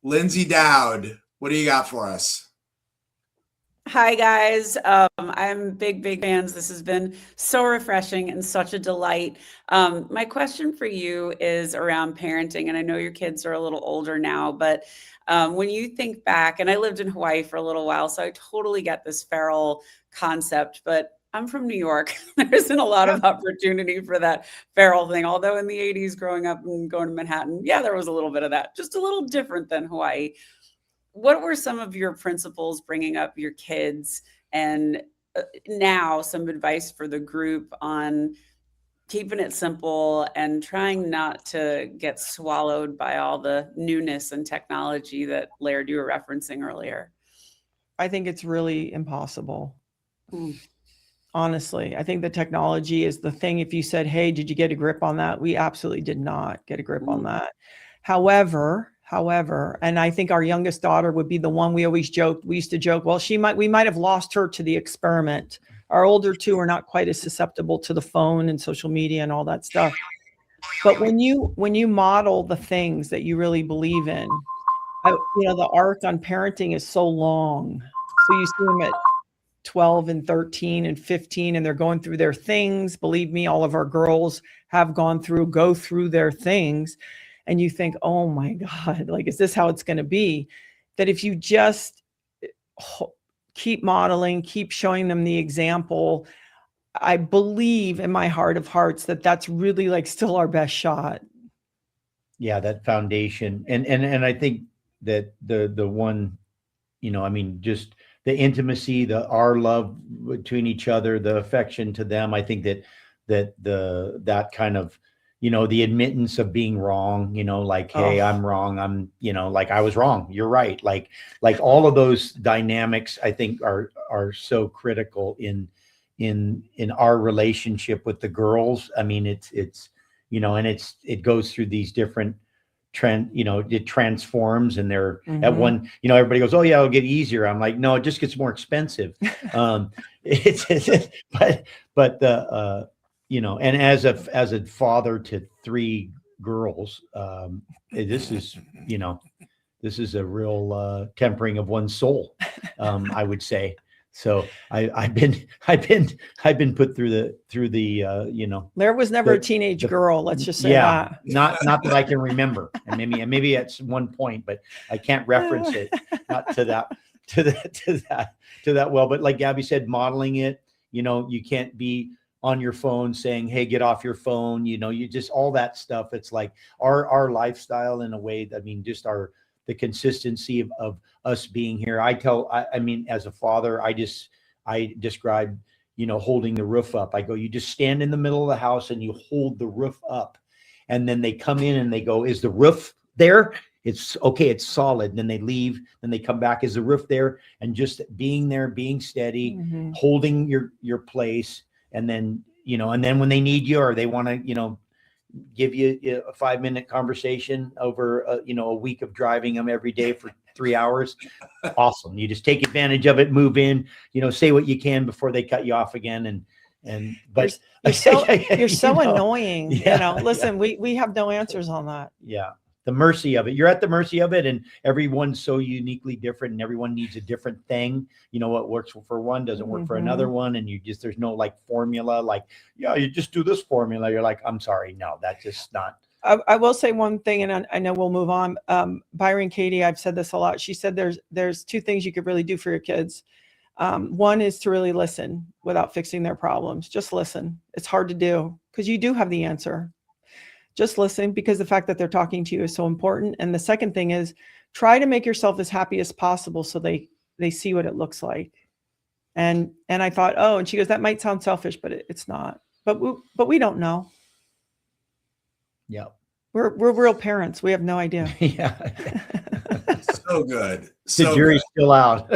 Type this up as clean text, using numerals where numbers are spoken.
Lyndsay Dowd, what do you got for us? Hi guys. I'm big fans. This has been so refreshing and such a delight. My question for you is around parenting, and I know your kids are a little older now, but when you think back, and I lived in Hawaii for a little while, so I totally get this feral concept, but I'm from New York. There isn't a lot of opportunity for that feral thing. Although in the 80s, growing up and going to Manhattan, yeah, there was a little bit of that, just a little different than Hawaii. What were some of your principles bringing up your kids, and now some advice for the group on keeping it simple and trying not to get swallowed by all the newness and technology that Laird you were referencing earlier? I think it's really impossible. Mm. Honestly, I think the technology is the thing. If you said, hey, did you get a grip on that? We absolutely did not get a grip on that. However, and I think our youngest daughter would be the one we always joked. We used to joke, well, we might have lost her to the experiment. Our older two are not quite as susceptible to the phone and social media and all that stuff. But when you model the things that you really believe in, the arc on parenting is so long. So you see them at 12 and 13 and 15, and they're going through their things. Believe me, all of our girls go through their things. And you think, oh my God, like, is this how it's going to be? That if you just keep modeling, keep showing them the example, I believe in my heart of hearts that that's really like still our best shot. Yeah, that foundation. And I think that the one, just the intimacy, our love between each other, the affection to them. I think that kind of, the admittance of being wrong, like, hey, I'm wrong. I'm, like, I was wrong. You're right. Like all of those dynamics, I think are so critical in our relationship with the girls. I mean, it's, and it goes through these different it transforms, and they're at one, everybody goes, oh yeah, it'll get easier. I'm like, no, it just gets more expensive. But and as a father to three girls, this is a real tempering of one's soul, I would say. So I've been put through the Laird was never a teenage girl. Let's just say that. Not that I can remember, and maybe at one point, but I can't reference it, not to that well. But like Gabby said, modeling it, you can't be on your phone saying, hey, get off your phone. You just, all that stuff. It's like our lifestyle in a way that, just the consistency of us being here. I mean, as a father, I describe, holding the roof up. I go, you just stand in the middle of the house and you hold the roof up, and then they come in and they go, is the roof there? It's okay. It's solid. And then they leave, then they come back. Is the roof there? And just being there, being steady, holding your place. And then, and then when they need you, or they want to, give you a 5-minute conversation over a week of driving them every day for 3 hours. Awesome. You just take advantage of it, move in, say what you can before they cut you off again. But you're so annoying. Listen, we have no answers on that. Yeah. The mercy of it. You're at the mercy of it, and everyone's so uniquely different, and everyone needs a different thing. What works for one doesn't work for another one. And there's no like formula, like, yeah, you just do this formula. You're like, I'm sorry. No, that's just not. I will say one thing, and I know we'll move on. Byron Katie, I've said this a lot. She said there's two things you could really do for your kids. One is to really listen without fixing their problems. Just listen. It's hard to do because you do have the answer. Just listen, because the fact that they're talking to you is so important. And the second thing is try to make yourself as happy as possible so they see what it looks like. And I thought, oh, and she goes, that might sound selfish, but it's not. But we don't know. Yeah. We're real parents. We have no idea. Yeah. So good. The jury's still out.